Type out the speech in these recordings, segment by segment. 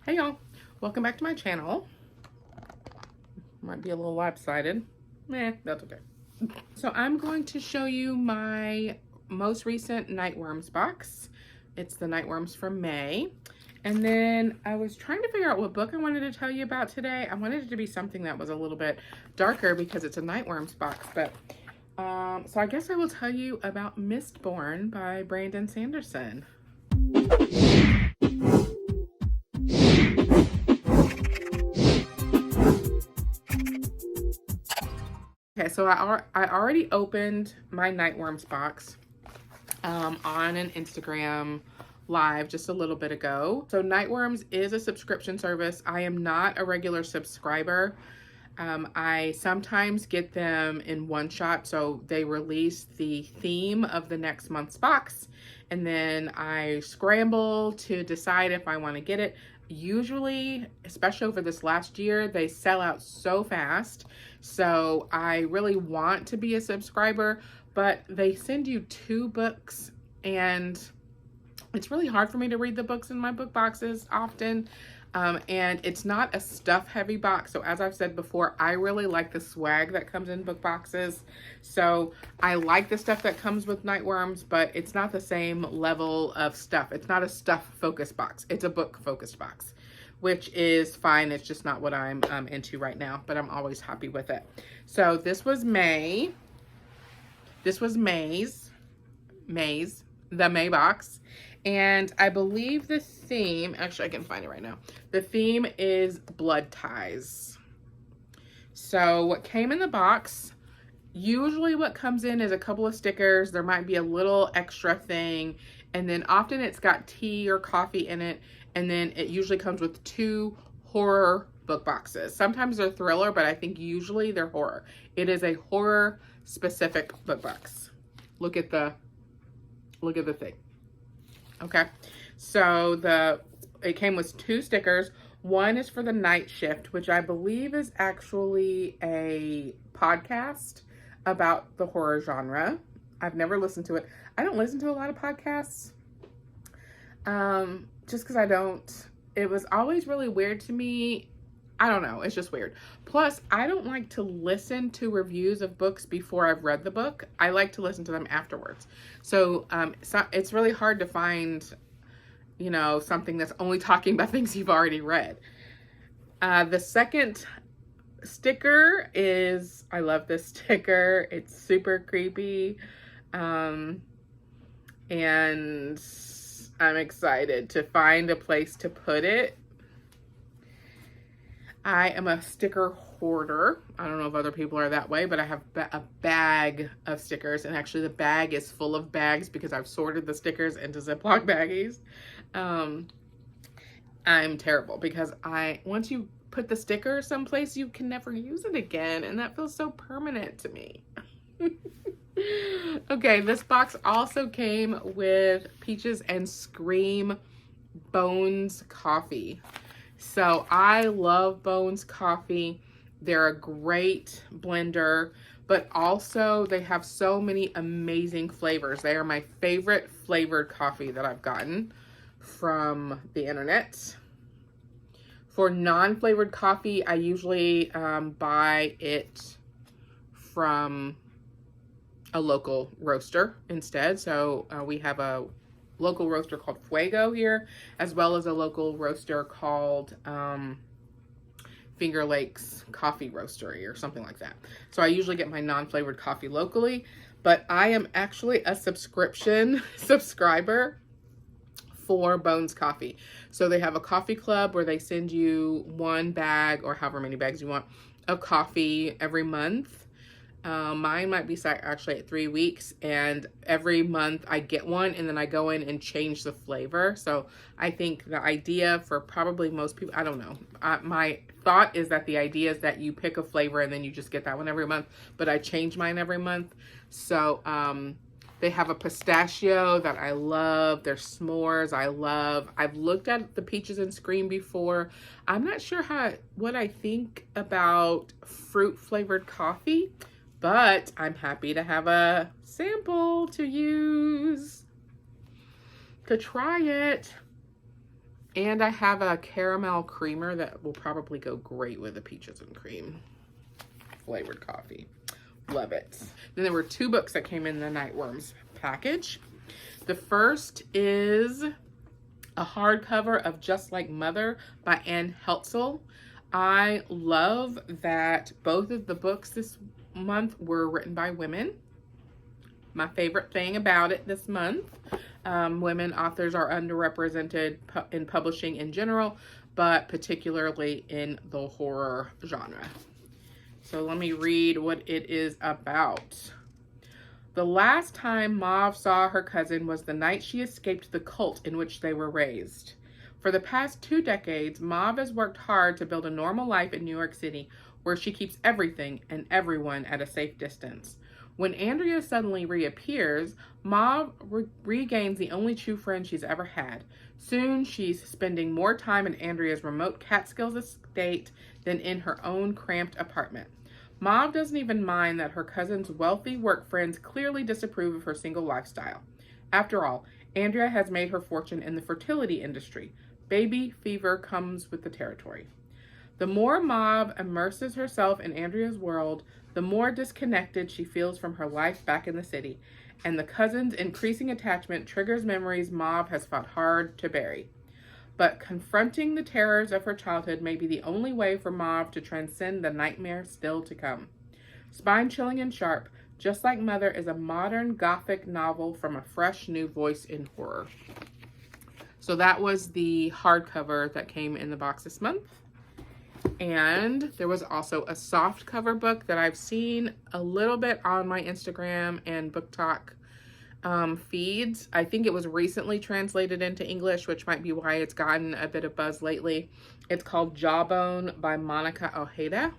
Hey y'all, welcome back to my channel. Might be a little lopsided. That's okay. So I'm going to show you my most recent Nightworms box. It's the Nightworms from May. And then I was trying to figure out what book I wanted to tell you about today. I wanted it to be something that was a little bit darker because it's a Nightworms box. But so I guess I will tell you about Mistborn by Brandon Sanderson. Okay, so I already opened my Nightworms box on an Instagram live just a little bit ago. So Nightworms is a subscription service. I am not a regular subscriber. I sometimes get them in one shot. So they release the theme of the next month's box, and then I scramble to decide if I want to get it. Usually, especially over this last year, they sell out so fast. So I really want to be a subscriber, but they send you 2 books, and it's really hard for me to read the books in my book boxes often. And it's not a stuff heavy box. So as I've said before, I really like the swag that comes in book boxes. So I like the stuff that comes with Nightworms, but it's not the same level of stuff. It's not a stuff focused box. It's a book focused box, which is fine. It's just not what I'm into right now, but I'm always happy with it. So this was May. This was the May box. And I believe the theme, actually I can find it right now. The theme is blood ties. So what came in the box, usually what comes in is a couple of stickers. There might be a little extra thing. And then often it's got tea or coffee in it. And then it usually comes with 2 horror book boxes. Sometimes they're thriller, but I think usually they're horror. It is a horror specific book box. Look at the thing. Okay, so it came with 2 stickers. One is for the Night Shift, which I believe is actually a podcast about the horror genre. I've never listened to it. I don't listen to a lot of podcasts, just because I don't. It was always really weird to me. I don't know. It's just weird. Plus, I don't like to listen to reviews of books before I've read the book. I like to listen to them afterwards. So it's really hard to find, something that's only talking about things you've already read. The second sticker is, I love this sticker. It's super creepy. And I'm excited to find a place to put it. I am a sticker hoarder. I don't know if other people are that way, but I have a bag of stickers, and actually the bag is full of bags because I've sorted the stickers into Ziploc baggies. I'm terrible because once you put the sticker someplace, you can never use it again, and that feels so permanent to me. Okay, this box also came with Peaches and Scream Bones coffee. So I love Bones coffee. They're a great blender, but also they have so many amazing flavors. They are my favorite flavored coffee that I've gotten from the internet. For non-flavored coffee, I usually buy it from a local roaster instead. So we have a local roaster called Fuego here, as well as a local roaster called Finger Lakes Coffee Roastery or something like that. So I usually get my non-flavored coffee locally, but I am actually a subscriber for Bones Coffee. So they have a coffee club where they send you 1 bag or however many bags you want of coffee every month. Mine might be actually at 3 weeks, and every month I get one, and then I go in and change the flavor. So I think the idea for probably most people, I don't know, my thought is that the idea is that you pick a flavor and then you just get that one every month, but I change mine every month. So they have a pistachio that I love. Their s'mores I love. I've looked at the Peaches and Scream before. I'm not sure what I think about fruit flavored coffee, but I'm happy to have a sample to use, to try it. And I have a caramel creamer that will probably go great with a peaches and cream flavored coffee. Love it. Then there were 2 books that came in the Nightworms package. The first is a hardcover of Just Like Mother by Anne Heltzel. I love that both of the books this month were written by women. My favorite thing about it this month. Women authors are underrepresented in publishing in general, but particularly in the horror genre. So let me read what it is about. The last time Mauve saw her cousin was the night she escaped the cult in which they were raised. For the past 2 decades, Mauve has worked hard to build a normal life in New York City where she keeps everything and everyone at a safe distance. When Andrea suddenly reappears, Mauve regains the only true friend she's ever had. Soon, she's spending more time in Andrea's remote Catskills estate than in her own cramped apartment. Mauve doesn't even mind that her cousin's wealthy work friends clearly disapprove of her single lifestyle. After all, Andrea has made her fortune in the fertility industry. Baby fever comes with the territory. The more Mauve immerses herself in Andrea's world, the more disconnected she feels from her life back in the city, and the cousin's increasing attachment triggers memories Mauve has fought hard to bury. But confronting the terrors of her childhood may be the only way for Mauve to transcend the nightmare still to come. Spine-chilling and sharp, Just Like Mother is a modern Gothic novel from a fresh new voice in horror. So that was the hardcover that came in the box this month. And there was also a softcover book that I've seen a little bit on my Instagram and Book Talk feeds. I think it was recently translated into English, which might be why it's gotten a bit of buzz lately. It's called Jawbone by Monica Ojeda.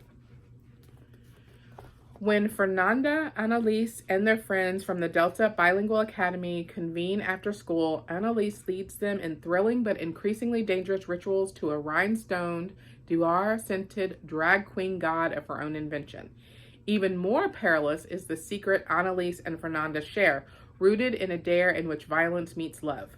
When Fernanda, Annalise, and their friends from the Delta Bilingual Academy convene after school, Annalise leads them in thrilling but increasingly dangerous rituals to a rhinestoned, Duar-scented drag queen god of her own invention. Even more perilous is the secret Annalise and Fernanda share, rooted in a dare in which violence meets love.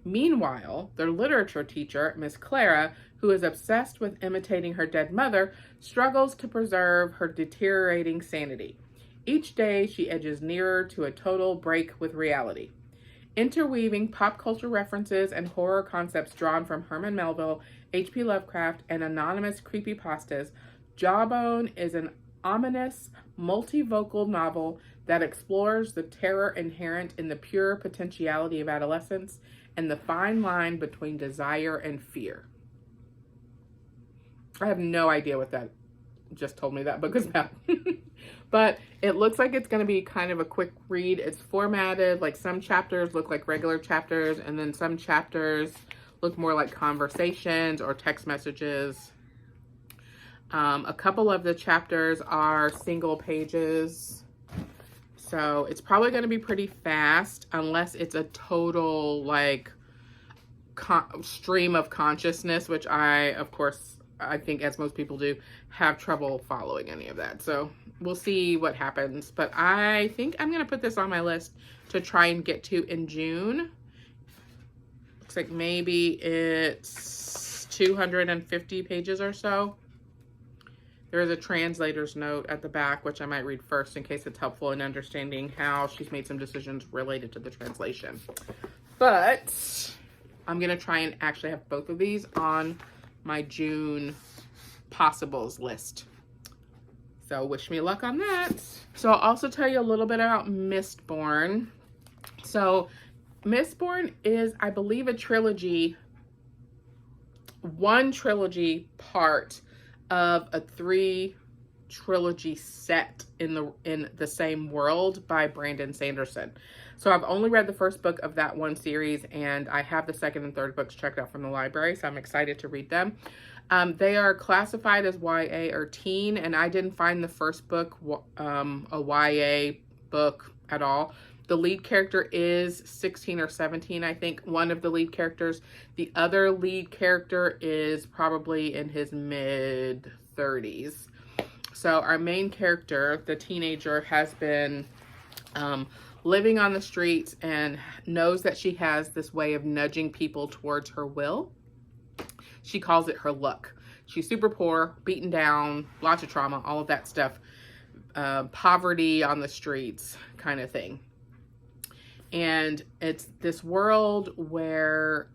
Meanwhile, their literature teacher, Miss Clara, who is obsessed with imitating her dead mother, struggles to preserve her deteriorating sanity. Each day, she edges nearer to a total break with reality. Interweaving pop culture references and horror concepts drawn from Herman Melville, H.P. Lovecraft, and anonymous creepypastas, Jawbone is an ominous, multivocal novel that explores the terror inherent in the pure potentiality of adolescence and the fine line between desire and fear. I have no idea what that just told me that book is about. But it looks like it's going to be kind of a quick read. It's formatted, like some chapters look like regular chapters, and then some chapters look more like conversations or text messages. A couple of the chapters are single pages. So it's probably going to be pretty fast unless it's a total like stream of consciousness, which I think, as most people do, have trouble following any of that. So we'll see what happens. But I think I'm going to put this on my list to try and get to in June. Looks like maybe it's 250 pages or so. There is a translator's note at the back, which I might read first in case it's helpful in understanding how she's made some decisions related to the translation. But I'm going to try and actually have both of these on my June possibles list. So wish me luck on that. So I'll also tell you a little bit about Mistborn. So Mistborn is, I believe, a trilogy, one trilogy part of a 3-trilogy set in the same world by Brandon Sanderson. So I've only read the first book of that one series, and I have the second and third books checked out from the library, so I'm excited to read them. They are classified as YA or teen, and I didn't find the first book a YA book at all. The lead character is 16 or 17, I think, one of the lead characters. The other lead character is probably in his mid-30s. So our main character, the teenager, has been living on the streets and knows that she has this way of nudging people towards her will. she calls it her look. She's super poor, beaten down, lots of trauma, all of that stuff. Poverty on the streets kind of thing. And it's this world where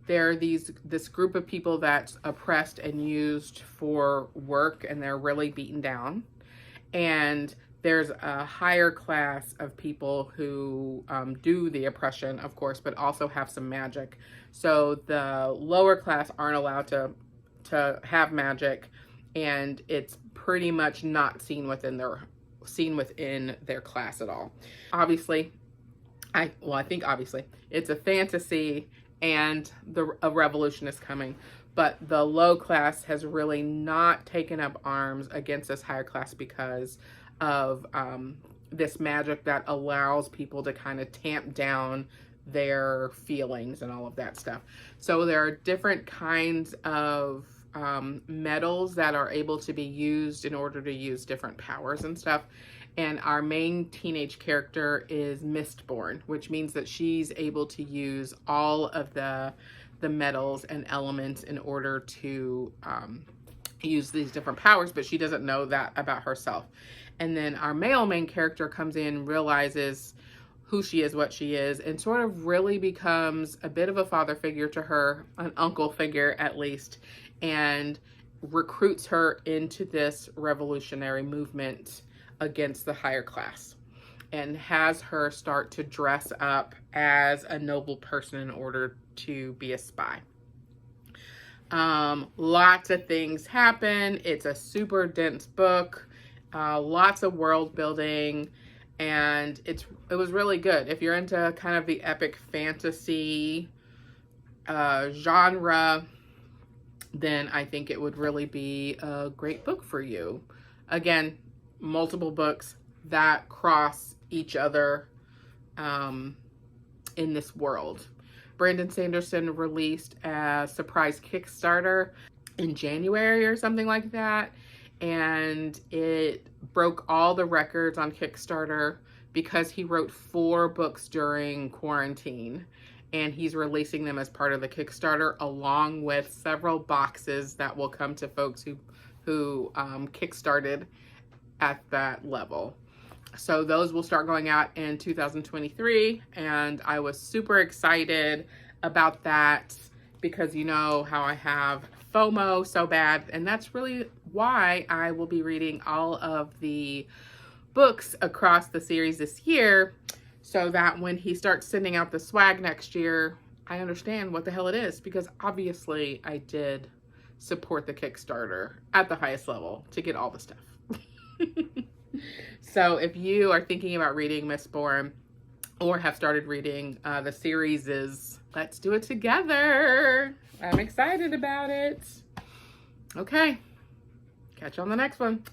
there are this group of people that's oppressed and used for work, and they're really beaten down. And there's a higher class of people who do the oppression, of course, but also have some magic. So the lower class aren't allowed to have magic, and it's pretty much not seen within their class at all. Obviously, I think obviously it's a fantasy, and a revolution is coming, but the low class has really not taken up arms against this higher class because of this magic that allows people to kind of tamp down their feelings and all of that stuff. So there are different kinds of metals that are able to be used in order to use different powers and stuff. And our main teenage character is Mistborn, which means that she's able to use all of the metals and elements in order to use these different powers, but she doesn't know that about herself. And then our male main character comes in, realizes who she is, what she is, and sort of really becomes a bit of a father figure to her, an uncle figure at least, and recruits her into this revolutionary movement against the higher class, and has her start to dress up as a noble person in order to be a spy. Lots of things happen. It's a super dense book, lots of world building, and it was really good. If you're into kind of the epic fantasy genre, then I think it would really be a great book for you. Again, multiple books that cross each other in this world. Brandon Sanderson released a surprise Kickstarter in January or something like that, and it broke all the records on Kickstarter because he wrote 4 books during quarantine, and he's releasing them as part of the Kickstarter, along with several boxes that will come to folks who kickstarted at that level. So those will start going out in 2023, and I was super excited about that because you know how I have FOMO so bad, and that's really why I will be reading all of the books across the series this year, so that when he starts sending out the swag next year, I understand what the hell it is, because obviously I did support the Kickstarter at the highest level to get all the stuff. So if you are thinking about reading Mistborn or have started reading the series, let's do it together. I'm excited about it. Okay, catch you on the next one.